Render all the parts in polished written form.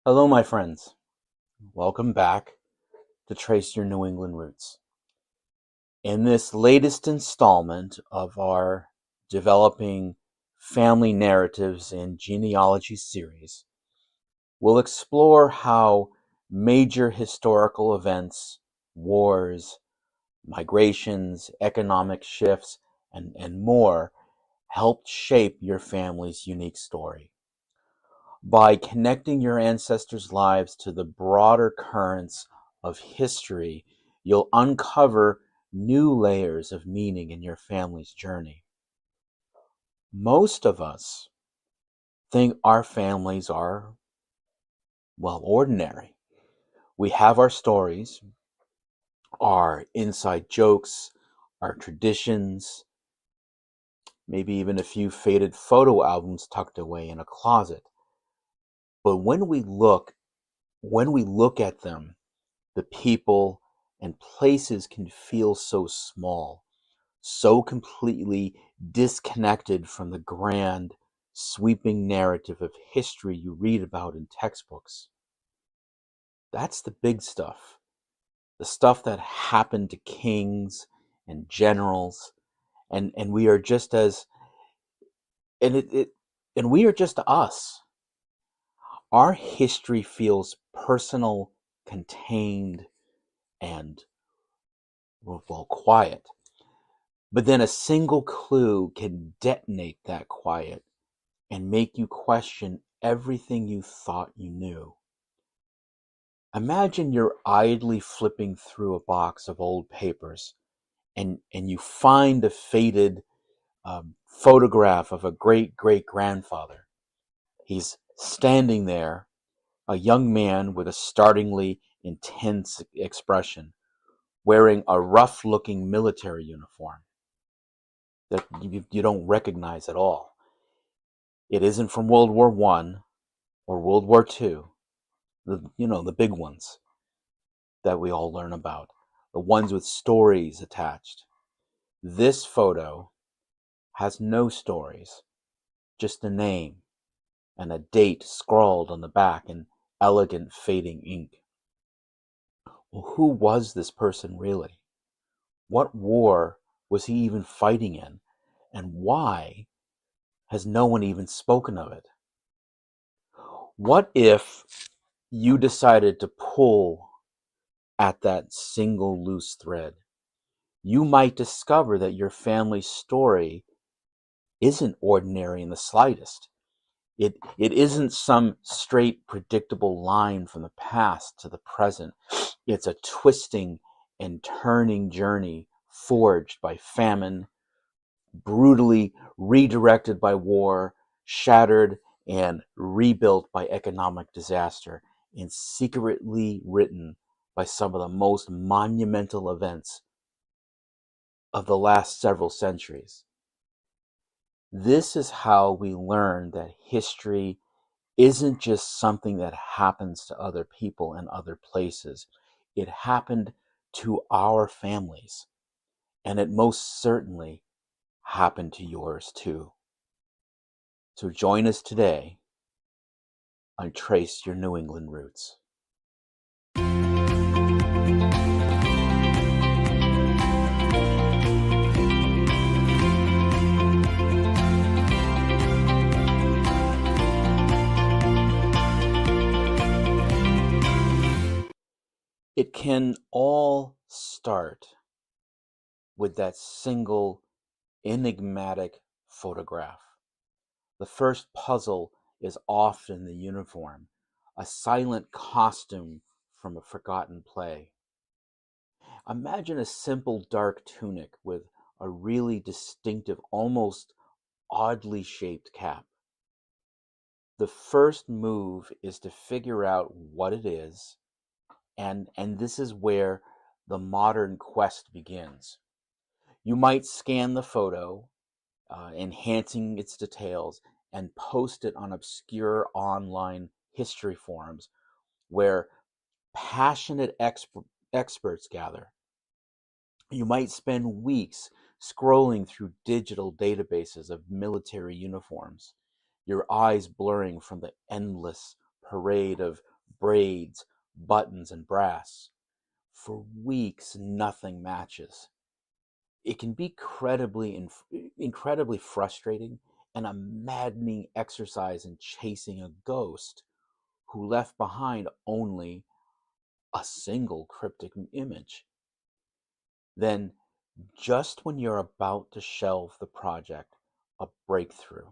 Hello, my friends. Welcome back to Trace Your New England Roots. In this latest installment of our Developing Family Narratives and Genealogy series, we'll explore how major historical events, wars, migrations, economic shifts, and more helped shape your family's unique story. By connecting your ancestors' lives to the broader currents of history, you'll uncover new layers of meaning in your family's journey. Most of us think our families are, well, ordinary. We have our stories, our inside jokes, our traditions, maybe even a few faded photo albums tucked away in a closet. But when we look at them, the people and places can feel so small, so completely disconnected from the grand, sweeping narrative of history you read about in textbooks. That's the big stuff. The stuff that happened to kings and generals, and we are just as and it and we are just us. Our history feels personal, contained, and well, quiet. But then a single clue can detonate that quiet and make you question everything you thought you knew. Imagine you're idly flipping through a box of old papers and you find a faded photograph of a great great grandfather. He's standing there, a young man with a startlingly intense expression, wearing a rough looking military uniform that you don't recognize at all. It isn't from World War One or World War Two, the big ones that we all learn about, the ones with stories attached. This photo has no stories, just a name and a date scrawled on the back in elegant fading ink. Well, who was this person really? What war was he even fighting in? And why has no one even spoken of it? What if you decided to pull at that single loose thread? You might discover that your family's story isn't ordinary in the slightest. It isn't some straight, predictable line from the past to the present. It's a twisting and turning journey forged by famine, brutally redirected by war, shattered and rebuilt by economic disaster, and secretly written by some of the most monumental events of the last several centuries. This is how we learn that history isn't just something that happens to other people and other places. It happened to our families, and it most certainly happened to yours too. So join us today on Trace Your New England Roots. It can all start with that single enigmatic photograph. The first puzzle is often the uniform, a silent costume from a forgotten play. Imagine a simple dark tunic with a really distinctive, almost oddly shaped cap. The first move is to figure out what it is, and this is where the modern quest begins. You might scan the photo, enhancing its details, and post it on obscure online history forums where passionate experts gather. You might spend weeks scrolling through digital databases of military uniforms, your eyes blurring from the endless parade of braids, buttons, and brass. For weeks, nothing matches. It can be incredibly frustrating and a maddening exercise in chasing a ghost who left behind only a single cryptic image. Then, just when you're about to shelve the project, a breakthrough.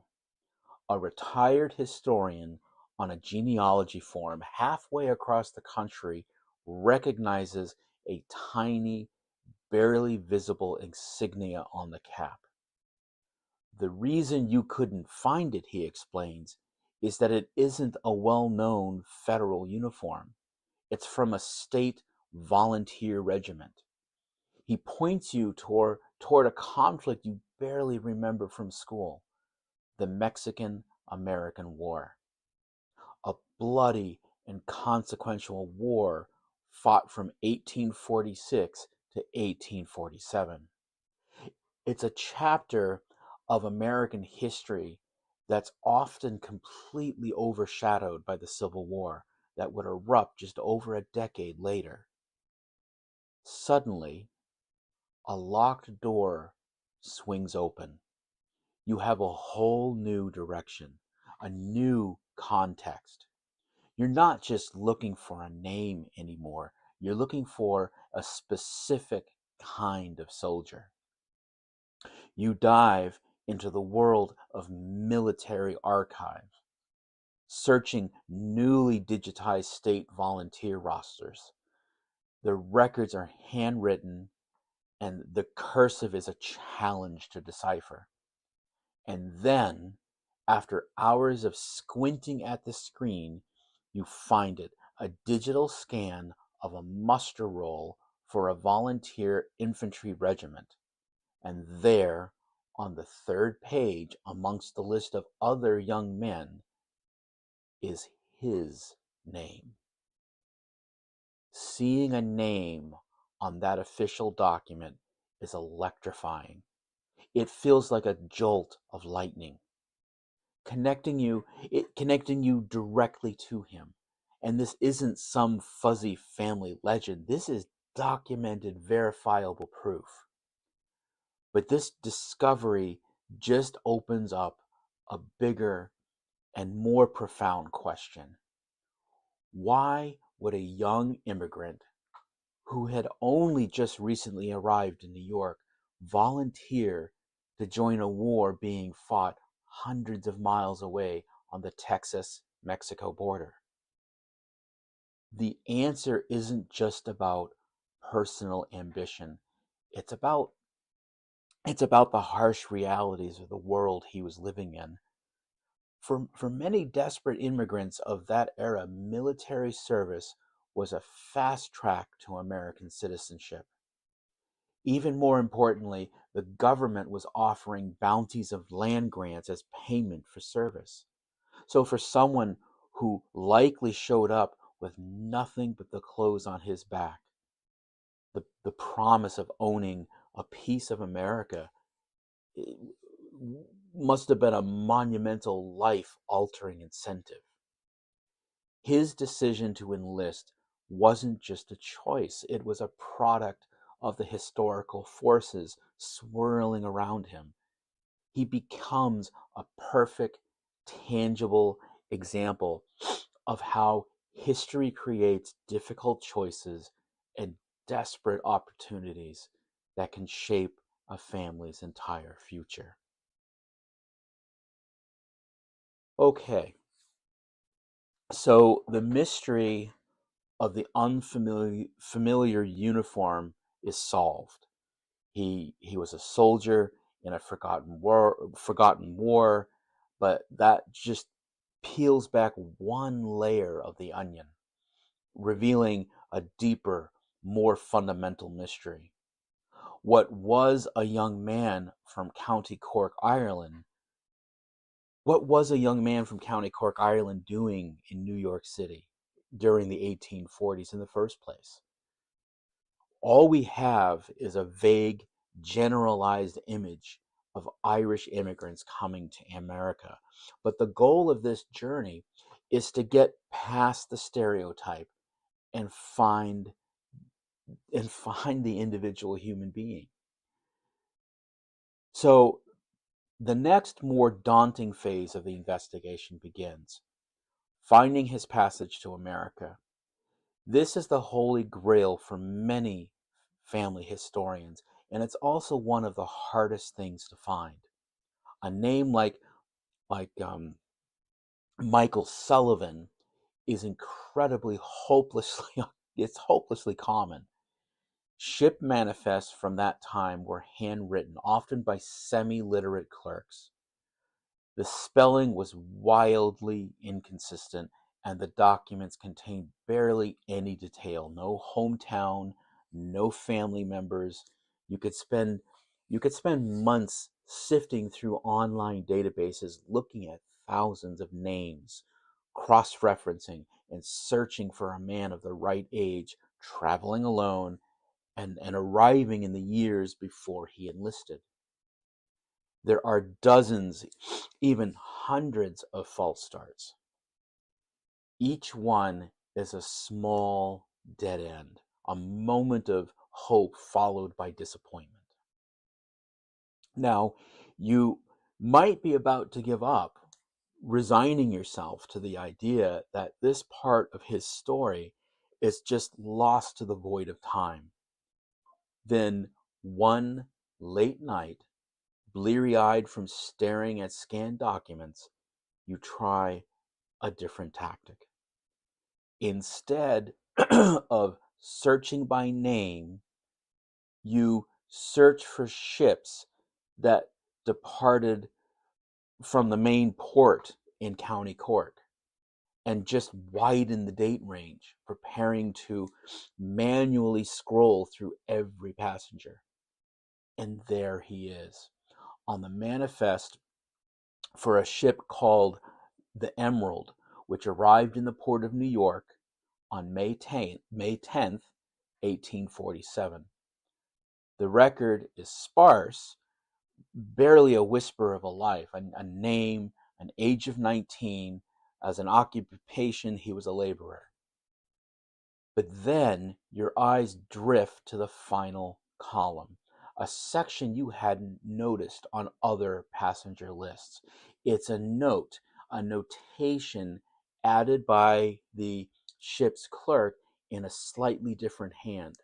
A retired historian on a genealogy forum halfway across the country recognizes a tiny, barely visible insignia on the cap. The reason you couldn't find it, he explains, is that it isn't a well-known federal uniform. It's from a state volunteer regiment. He points you toward a conflict you barely remember from school, the Mexican-American War. A bloody and consequential war fought from 1846 to 1847. It's a chapter of American history that's often completely overshadowed by the Civil War that would erupt just over a decade later. Suddenly, a locked door swings open. You have a whole new direction, a new context. You're not just looking for a name anymore. You're looking for a specific kind of soldier. You dive into the world of military archives, searching newly digitized state volunteer rosters. The records are handwritten and the cursive is a challenge to decipher. And then, after hours of squinting at the screen, you find it, a digital scan of a muster roll for a volunteer infantry regiment. And there, on the third page, amongst the list of other young men, is his name. Seeing a name on that official document is electrifying. It feels like a jolt of lightning, connecting you directly to him. And this isn't some fuzzy family legend. This is documented, verifiable proof. But this discovery just opens up a bigger and more profound question. Why would a young immigrant who had only just recently arrived in New York volunteer to join a war being fought hundreds of miles away on the Texas-Mexico border? The answer isn't just about personal ambition. It's about the harsh realities of the world he was living in. For many desperate immigrants of that era, military service was a fast track to American citizenship. Even more importantly, the government was offering bounties of land grants as payment for service. So for someone who likely showed up with nothing but the clothes on his back, the promise of owning a piece of America must have been a monumental, life-altering incentive. His decision to enlist wasn't just a choice, it was a product of the historical forces swirling around him. He becomes a perfect, tangible example of how history creates difficult choices and desperate opportunities that can shape a family's entire future. Okay, so the mystery of the unfamiliar uniform is solved. He was a soldier in a forgotten war, but that just peels back one layer of the onion, revealing a deeper, more fundamental mystery. What was a young man from County Cork, Ireland? What was a young man from County Cork, Ireland doing in New York City during the 1840s in the first place? All we have is a vague, generalized image of Irish immigrants coming to America. But the goal of this journey is to get past the stereotype and find the individual human being. So the next more daunting phase of the investigation begins, finding his passage to America. This is the holy grail for many family historians, and it's also one of the hardest things to find. A name like Michael Sullivan is incredibly hopelessly it's hopelessly common. Ship manifests from that time were handwritten, often by semi-literate clerks. The spelling was wildly inconsistent, and the documents contained barely any detail. No hometown, no family members. You could spend months sifting through online databases looking at thousands of names, cross-referencing and searching for a man of the right age, traveling alone, and arriving in the years before he enlisted. There are dozens, even hundreds of false starts. Each one is a small dead end, a moment of hope followed by disappointment. Now, you might be about to give up, resigning yourself to the idea that this part of his story is just lost to the void of time. Then, one late night, bleary-eyed from staring at scanned documents, you try a different tactic. Instead of searching by name, you search for ships that departed from the main port in County Cork and just widen the date range, preparing to manually scroll through every passenger. And there he is, on the manifest for a ship called the Emerald, which arrived in the port of New York on May 10th, 1847. The record is sparse, barely a whisper of a life, a name, an age of 19, as an occupation he was a laborer. But then your eyes drift to the final column, a section you hadn't noticed on other passenger lists. It's a notation added by the ship's clerk in a slightly different hand.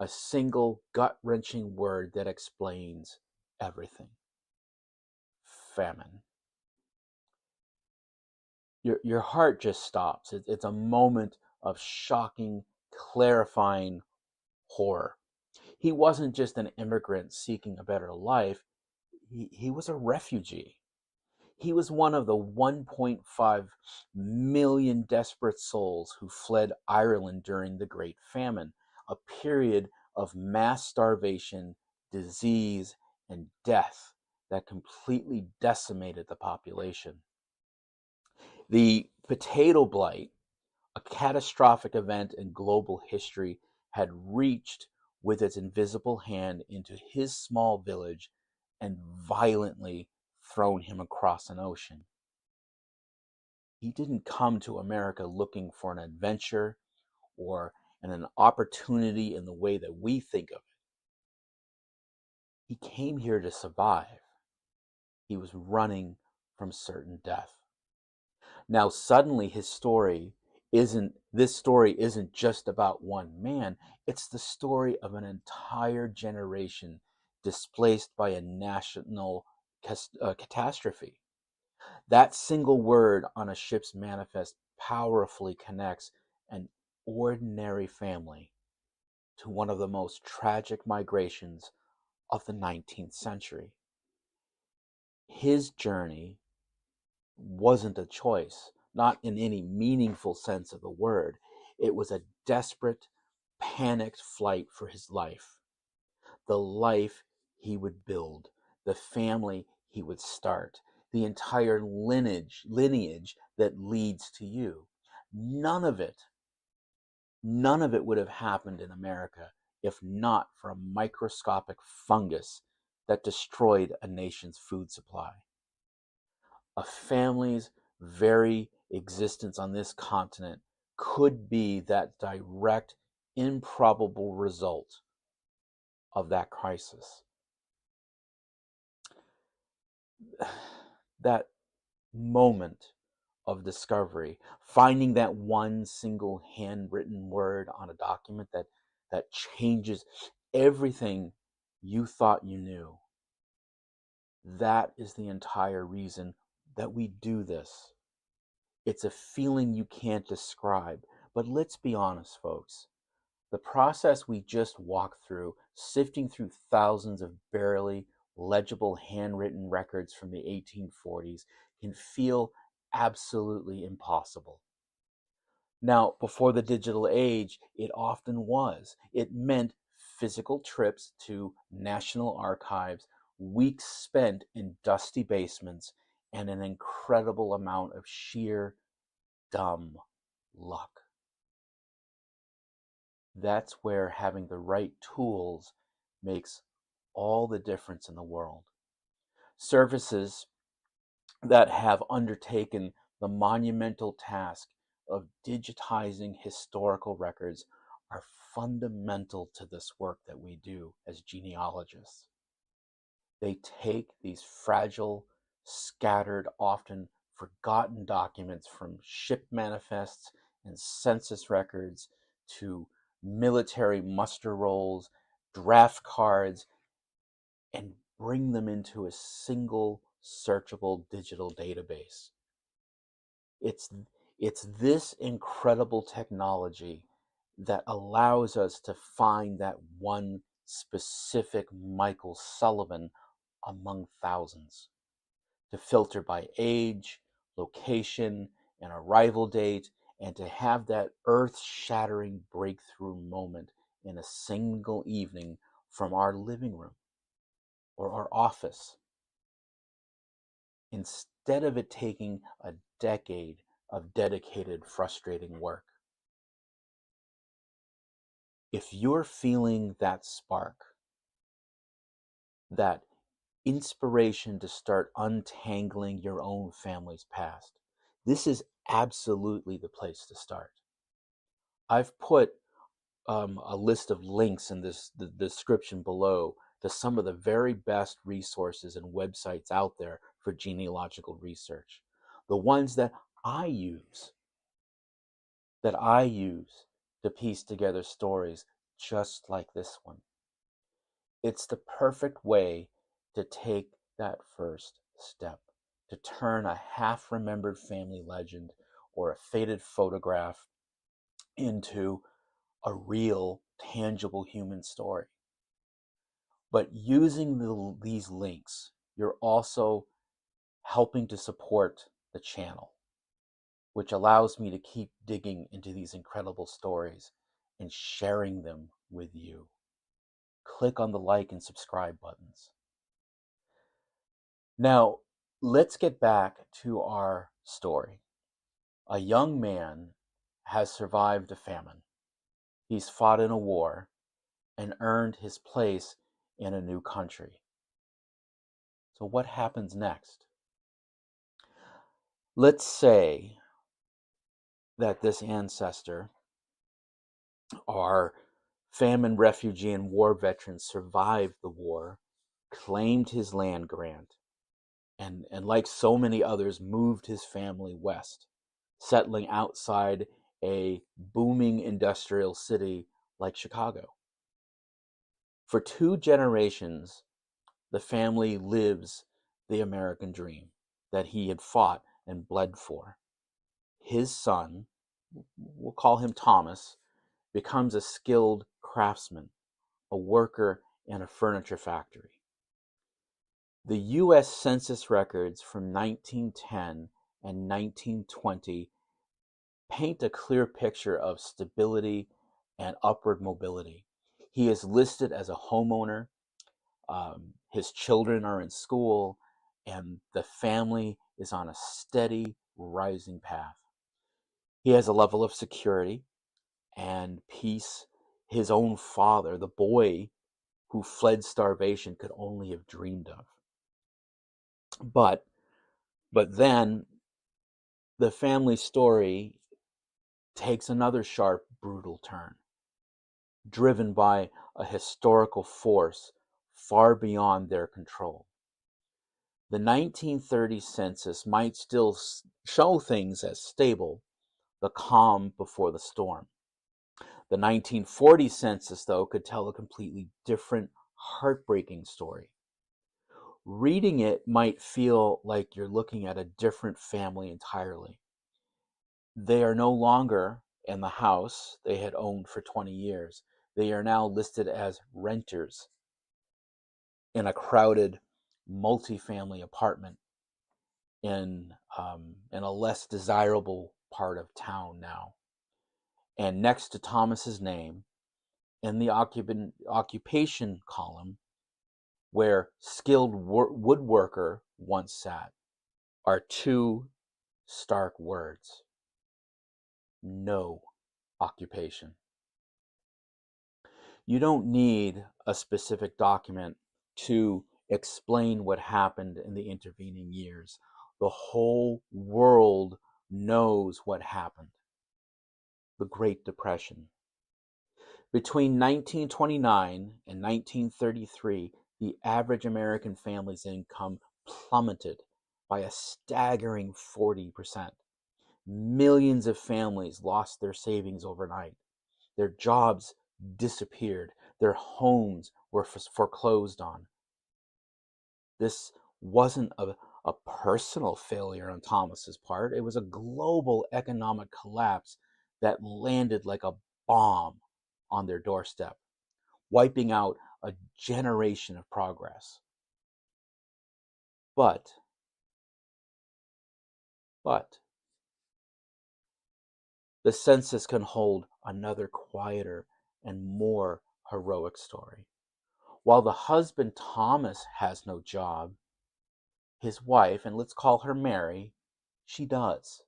A single gut-wrenching word that explains everything. Famine. Your heart just stops. It's a moment of shocking, clarifying horror. He wasn't just an immigrant seeking a better life. He was a refugee. He was one of the 1.5 million desperate souls who fled Ireland during the Great Famine, a period of mass starvation, disease, and death that completely decimated the population. The potato blight, a catastrophic event in global history, had reached with its invisible hand into his small village and violently thrown him across an ocean. He didn't come to America looking for an adventure or an opportunity in the way that we think of it. He came here to survive. He was running from certain death. Now suddenly this story isn't just about one man. It's the story of an entire generation displaced by a national catastrophe. That single word on a ship's manifest powerfully connects an ordinary family to one of the most tragic migrations of the 19th century. His journey wasn't a choice, not in any meaningful sense of the word. It was a desperate, panicked flight for his life. The life he would build, the family he would start, the entire lineage that leads to you. None of it would have happened in America if not for a microscopic fungus that destroyed a nation's food supply. A family's very existence on this continent could be that direct, improbable result of that crisis. That moment of discovery, finding that one single handwritten word on a document that changes everything you thought you knew. That is the entire reason that we do this. It's a feeling you can't describe. But let's be honest, folks. The process we just walked through, sifting through thousands of barely legible handwritten records from the 1840s, can feel absolutely impossible. Now, before the digital age, it often was. It meant physical trips to national archives, weeks spent in dusty basements, and an incredible amount of sheer dumb luck. That's where having the right tools makes all the difference in the world. Services that have undertaken the monumental task of digitizing historical records are fundamental to this work that we do as genealogists. They take these fragile, scattered, often forgotten documents from ship manifests and census records to military muster rolls, draft cards, and bring them into a single searchable digital database. It's this incredible technology that allows us to find that one specific Michael Sullivan among thousands, to filter by age, location, and arrival date, and to have that earth-shattering breakthrough moment in a single evening from our living room or our office, instead of it taking a decade of dedicated, frustrating work. If you're feeling that spark, that inspiration to start untangling your own family's past, this is absolutely the place to start. I've put a list of links in the description below to some of the very best resources and websites out there for genealogical research. The ones that I use to piece together stories just like this one. It's the perfect way to take that first step, to turn a half-remembered family legend or a faded photograph into a real, tangible human story. But using these links, you're also helping to support the channel, which allows me to keep digging into these incredible stories and sharing them with you. Click on the like and subscribe buttons. Now, let's get back to our story. A young man has survived a famine. He's fought in a war and earned his place in a new country. So what happens next? Let's say that this ancestor, our famine refugee and war veteran, survived the war, claimed his land grant, and like so many others, moved his family west, settling outside a booming industrial city like Chicago. For 2 generations, the family lives the American dream that he had fought and bled for. His son, we'll call him Thomas, becomes a skilled craftsman, a worker in a furniture factory. The U.S. Census records from 1910 and 1920 paint a clear picture of stability and upward mobility. He is listed as a homeowner. His children are in school, and the family is on a steady rising path. He has a level of security and peace his own father, the boy who fled starvation, could only have dreamed of. But then the family story takes another sharp, brutal turn, driven by a historical force far beyond their control. The 1930 census might still show things as stable, the calm before the storm. The 1940 census, though, could tell a completely different, heartbreaking story. Reading it might feel like you're looking at a different family entirely. They are no longer in the house they had owned for 20 years. They are now listed as renters in a crowded multifamily apartment in a less desirable part of town now. And next to Thomas's name, in the occupation column, where skilled woodworker once sat, are two stark words: no occupation. You don't need a specific document to explain what happened in the intervening years. The whole world knows what happened. The Great Depression. Between 1929 and 1933, the average American family's income plummeted by a staggering 40%. Millions of families lost their savings overnight. Their jobs disappeared. Their homes were foreclosed on. This wasn't a personal failure on Thomas's part. It was a global economic collapse that landed like a bomb on their doorstep, wiping out a generation of progress. But the census can hold another quieter and more heroic story. While the husband Thomas has no job, his wife, and let's call her Mary, she does.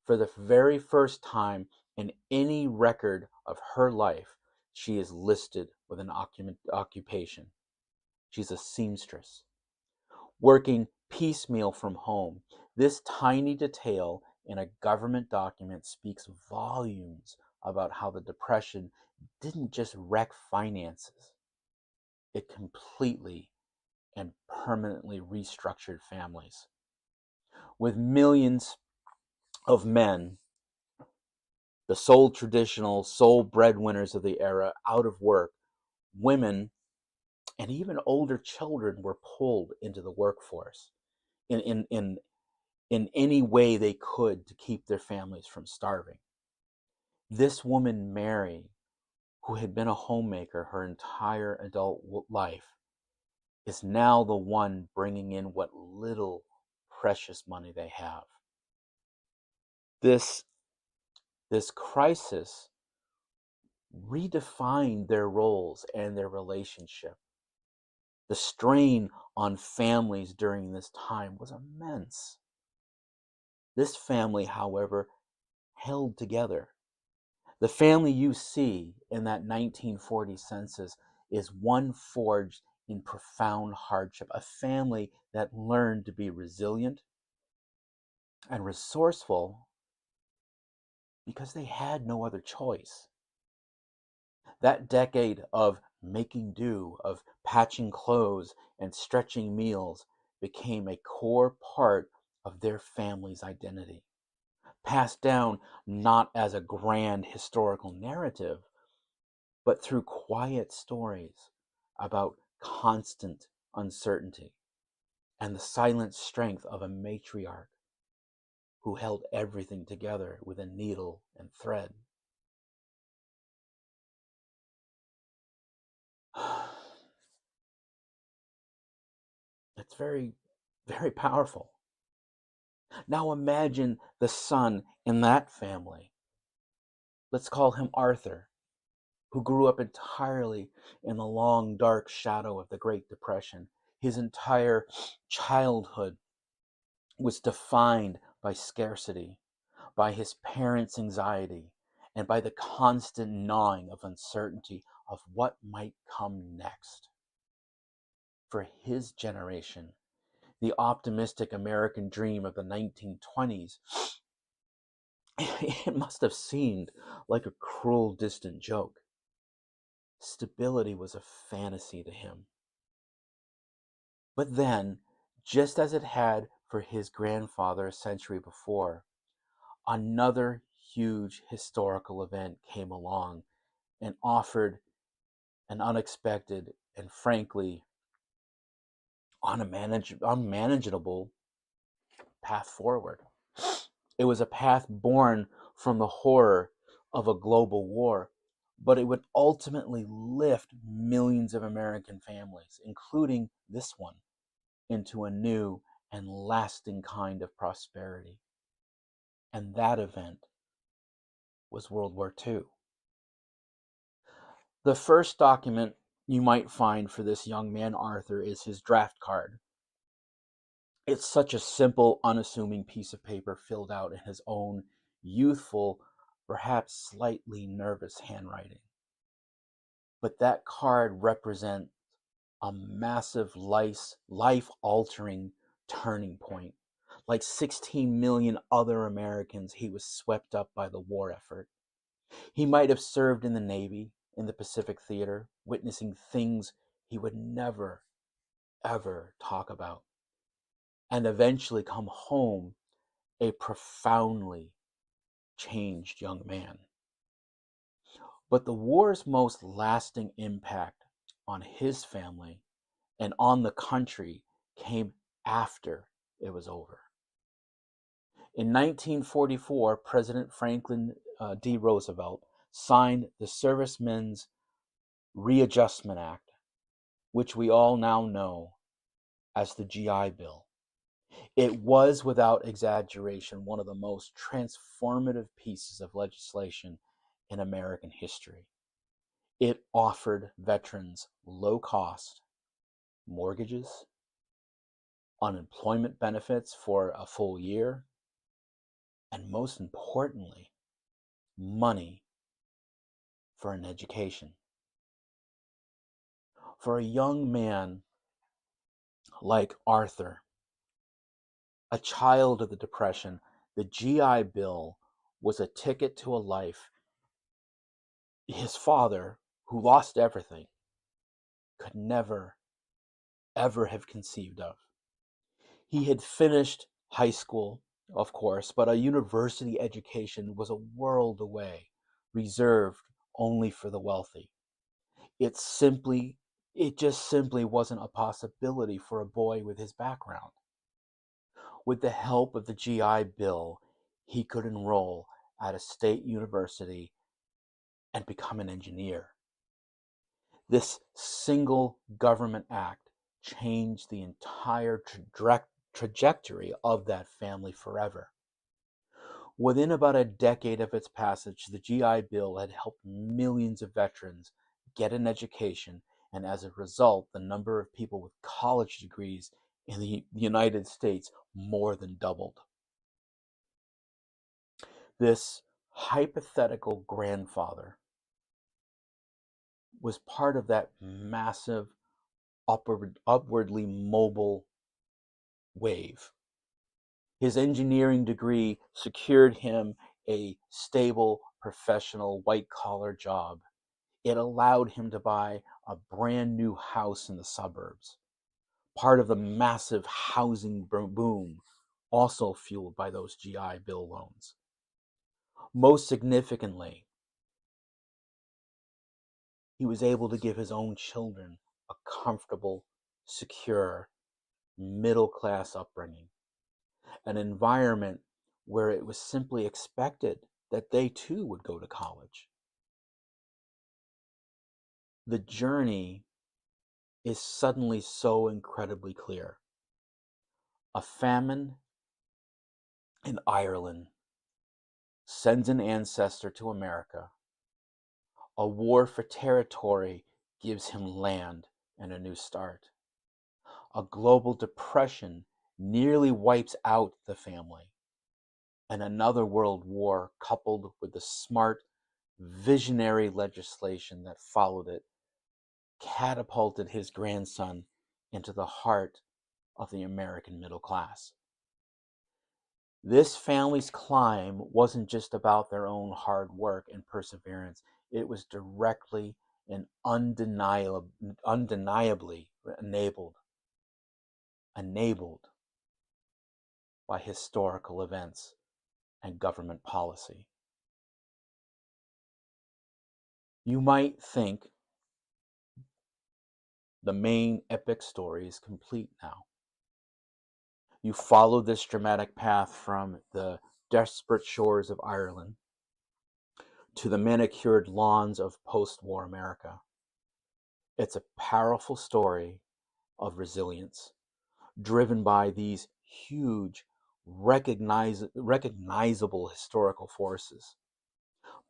For the very first time in any record of her life, she is listed with an occupation. She's a seamstress, working piecemeal from home. This tiny detail in a government document speaks volumes about how the Depression didn't just wreck finances, it completely and permanently restructured families. With millions of men, the sole traditional, sole breadwinners of the era, out of work, women and even older children were pulled into the workforce in any way they could to keep their families from starving. This woman, Mary, who had been a homemaker her entire adult life, is now the one bringing in what little precious money they have. This crisis redefined their roles and their relationship. The strain on families during this time was immense. This family, however, held together. The family you see in that 1940 census is one forged in profound hardship, a family that learned to be resilient and resourceful because they had no other choice. That decade of making do, of patching clothes and stretching meals, became a core part of their family's identity, passed down not as a grand historical narrative, but through quiet stories about constant uncertainty and the silent strength of a matriarch who held everything together with a needle and thread. It's very, very powerful. Now imagine the son in that family. Let's call him Arthur, who grew up entirely in the long, dark shadow of the Great Depression. His entire childhood was defined by scarcity, by his parents' anxiety, and by the constant gnawing of uncertainty of what might come next. For his generation, the optimistic American dream of the 1920s, it must have seemed like a cruel, distant joke. Stability was a fantasy to him. But then, just as it had for his grandfather a century before, another huge historical event came along and offered an unexpected and frankly unmanageable path forward. It was a path born from the horror of a global war, but it would ultimately lift millions of American families, including this one, into a new and lasting kind of prosperity. And that event was World War II. The first document you might find for this young man, Arthur, is his draft card. It's such a simple, unassuming piece of paper filled out in his own youthful, perhaps slightly nervous handwriting. But that card represents a massive life-altering turning point. Like 16 million other Americans, he was swept up by the war effort. He might have served in the Navy, in the Pacific Theater, witnessing things he would never, ever talk about, and eventually come home a profoundly changed young man. But the war's most lasting impact on his family and on the country came after it was over. In 1944, President Franklin D. Roosevelt signed the Servicemen's Readjustment Act, which we all now know as the GI Bill. It was, without exaggeration, one of the most transformative pieces of legislation in American history. It offered veterans low-cost mortgages, unemployment benefits for a full year, and most importantly, money for an education. For a young man like Arthur, a child of the Depression, the GI Bill was a ticket to a life his father, who lost everything, could never, ever have conceived of. He had finished high school, of course, but a university education was a world away, reserved only for the wealthy. It just simply wasn't a possibility for a boy with his background. With the help of the GI Bill, he could enroll at a state university and become an engineer. This single government act changed the entire trajectory of that family forever. Within about a decade of its passage, the GI Bill had helped millions of veterans get an education, and as a result, the number of people with college degrees in the United States more than doubled. This hypothetical grandfather was part of that massive upwardly mobile wave. His engineering degree secured him a stable, professional, white-collar job. It allowed him to buy a brand new house in the suburbs, part of the massive housing boom, also fueled by those GI Bill loans. Most significantly, he was able to give his own children a comfortable, secure, middle-class upbringing, an environment where it was simply expected that they too would go to college. The journey is suddenly so incredibly clear. A famine in Ireland sends an ancestor to America. A war for territory gives him land and a new start. A global depression nearly wipes out the family. And another world war, coupled with the smart, visionary legislation that followed it, catapulted his grandson into the heart of the American middle class. This family's climb wasn't just about their own hard work and perseverance. It was directly and undeniably enabled by historical events and government policy. You might think the main epic story is complete now. You follow this dramatic path from the desperate shores of Ireland to the manicured lawns of post-war America. It's a powerful story of resilience, driven by these huge, recognizable historical forces.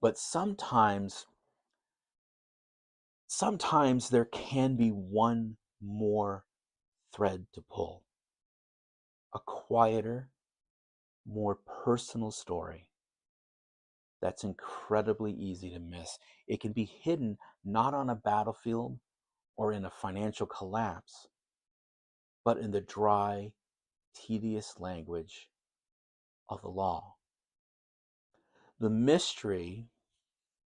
But sometimes there can be one more thread to pull, a quieter, more personal story that's incredibly easy to miss. It can be hidden not on a battlefield or in a financial collapse, but in the dry, tedious language of the law. The mystery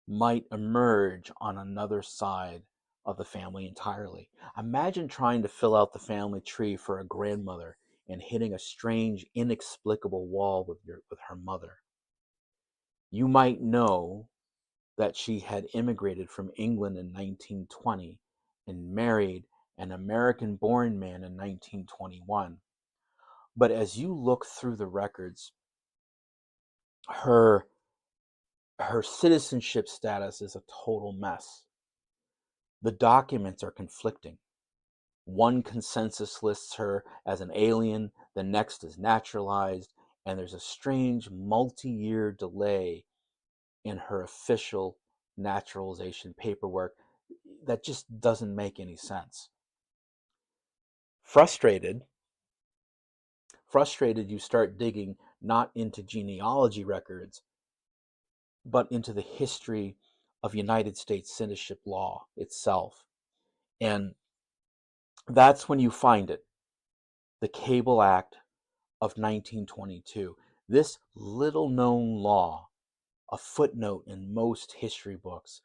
might emerge on another side of the family entirely. Imagine trying to fill out the family tree for a grandmother and hitting a strange, inexplicable wall with her mother. You might know that she had immigrated from England in 1920 and married an American-born man in 1921. But as you look through the records, her citizenship status is a total mess. The documents are conflicting. One consensus lists her as an alien, the next is naturalized, and there's a strange multi-year delay in her official naturalization paperwork that just doesn't make any sense. Frustrated, you start digging not into genealogy records, but into the history of United States citizenship law itself. And that's when you find it, the Cable Act of 1922. This little known law, a footnote in most history books,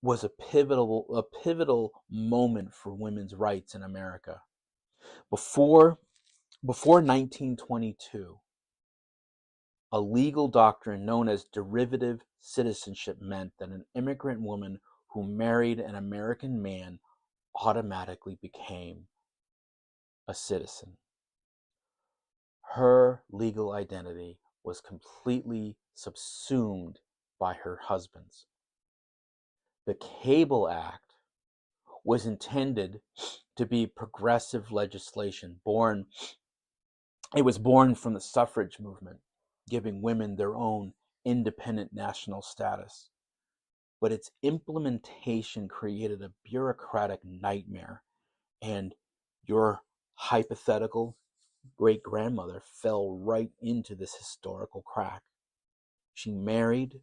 was a pivotal moment for women's rights in America. Before 1922, a legal doctrine known as derivative citizenship meant that an immigrant woman who married an American man automatically became a citizen. Her legal identity was completely subsumed by her husband's. The Cable Act was intended to be progressive legislation it was born from the suffrage movement, giving women their own independent national status. But its implementation created a bureaucratic nightmare, and your hypothetical great-grandmother fell right into this historical crack. She married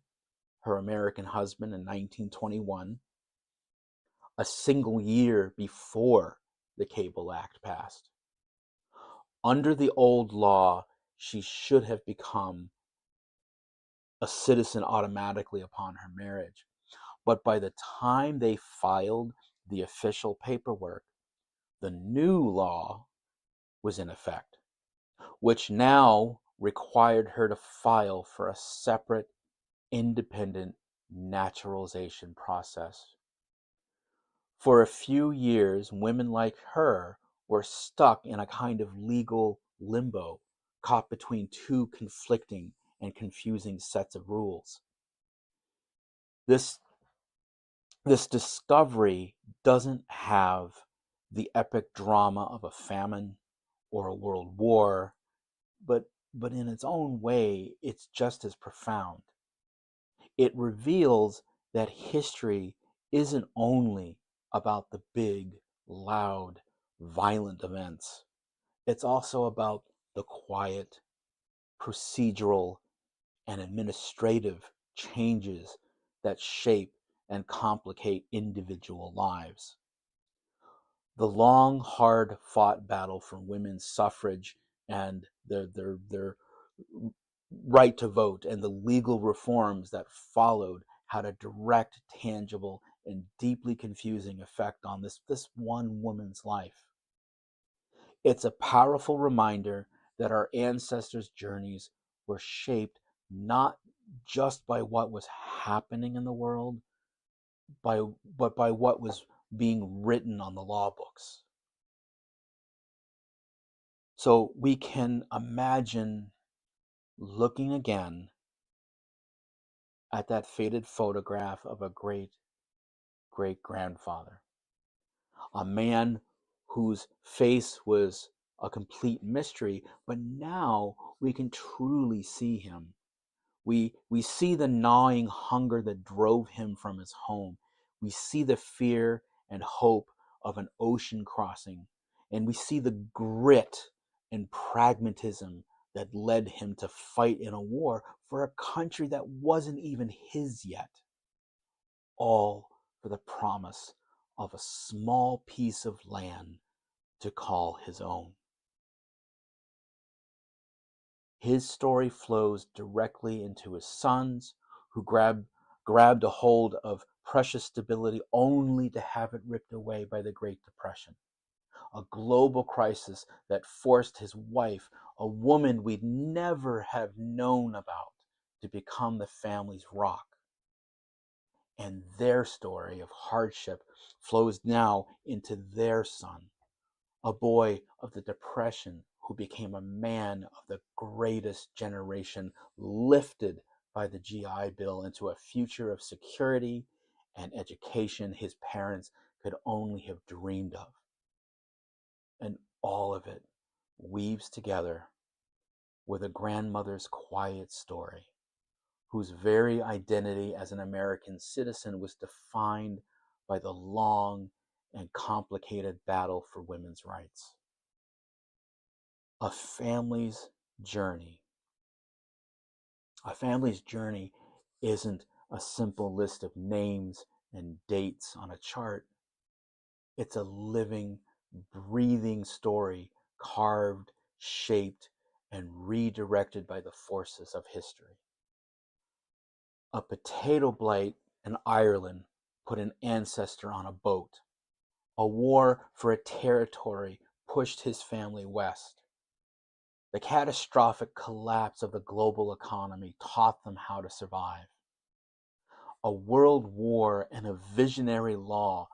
her American husband in 1921, a single year before the Cable Act passed. Under the old law, she should have become a citizen automatically upon her marriage. But by the time they filed the official paperwork, the new law was in effect, which now required her to file for a separate, independent naturalization process. For a few years, women like her were stuck in a kind of legal limbo, caught between two conflicting and confusing sets of rules. This discovery doesn't have the epic drama of a famine or a world war, but in its own way, it's just as profound. It reveals that history isn't only about the big, loud, violent events. It's also about the quiet, procedural, and administrative changes that shape and complicate individual lives. The long, hard fought battle for women's suffrage and their right to vote and the legal reforms that followed had a direct, tangible, and deeply confusing effect on this one woman's life. It's a powerful reminder that our ancestors' journeys were shaped not just by what was happening in the world, but by what was being written on the law books. So we can imagine looking again at that faded photograph of a great great grandfather, a man whose face was a complete mystery, but now we can truly see him. We see the gnawing hunger that drove him from his home. We see the fear and hope of an ocean crossing. And we see the grit and pragmatism that led him to fight in a war for a country that wasn't even his yet. All for the promise of a small piece of land to call his own. His story flows directly into his sons, who grabbed a hold of precious stability only to have it ripped away by the Great Depression. A global crisis that forced his wife, a woman we'd never have known about, to become the family's rock. And their story of hardship flows now into their son, a boy of the Depression who became a man of the greatest generation, lifted by the GI Bill into a future of security and education his parents could only have dreamed of. And all of it weaves together with a grandmother's quiet story, whose very identity as an American citizen was defined by the long and complicated battle for women's rights. A family's journey. A family's journey isn't a simple list of names and dates on a chart. It's a living, breathing story, carved, shaped, and redirected by the forces of history. A potato blight in Ireland put an ancestor on a boat. A war for a territory pushed his family west. The catastrophic collapse of the global economy taught them how to survive. A world war and a visionary law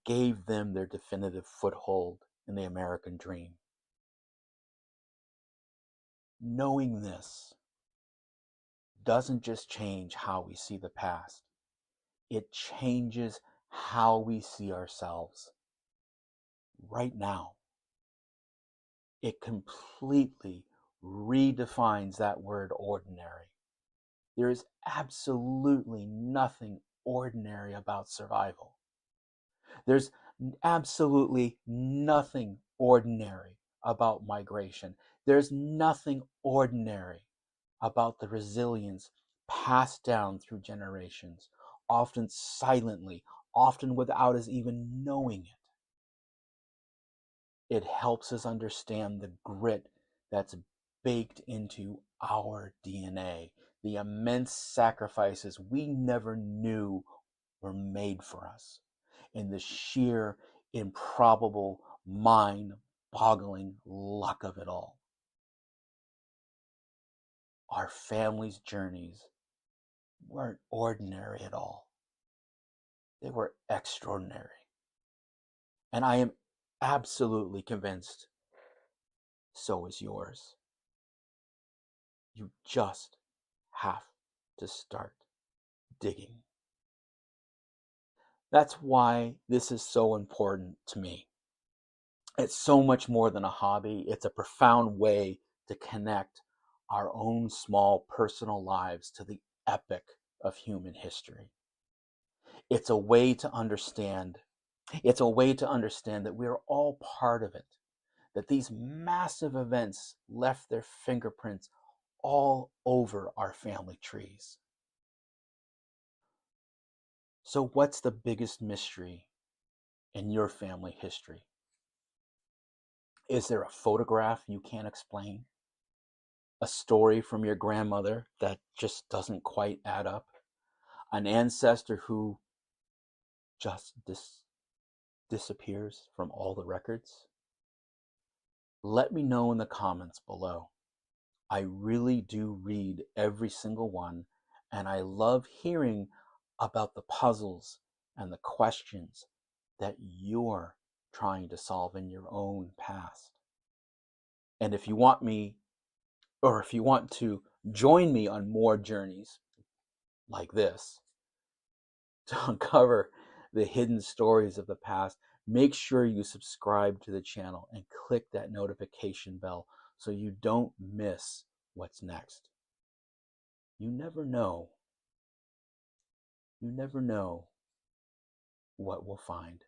gave them their definitive foothold in the American dream. Knowing this doesn't just change how we see the past, it changes how we see ourselves right now. It completely redefines that word ordinary. There is absolutely nothing ordinary about survival. There's absolutely nothing ordinary about migration. There's nothing ordinary about the resilience passed down through generations, often silently, often without us even knowing it. It helps us understand the grit that's baked into our DNA, the immense sacrifices we never knew were made for us, and the sheer, improbable, mind-boggling luck of it all. Our family's journeys weren't ordinary at all. They were extraordinary. And I am absolutely convinced so is yours. You just have to start digging. That's why this is so important to me. It's so much more than a hobby. It's a profound way to connect our own small personal lives to the epic of human history. It's a way to understand. It's a way to understand that we are all part of it, that these massive events left their fingerprints all over our family trees. So what's the biggest mystery in your family history? Is there a photograph you can't explain? A story from your grandmother that just doesn't quite add up? An ancestor who just disappears from all the records? Let me know in the comments below. I really do read every single one, and I love hearing about the puzzles and the questions that you're trying to solve in your own past. And if you want me, or if you want to join me on more journeys like this to uncover the hidden stories of the past, make sure you subscribe to the channel and click that notification bell so you don't miss what's next. You never know what we'll find.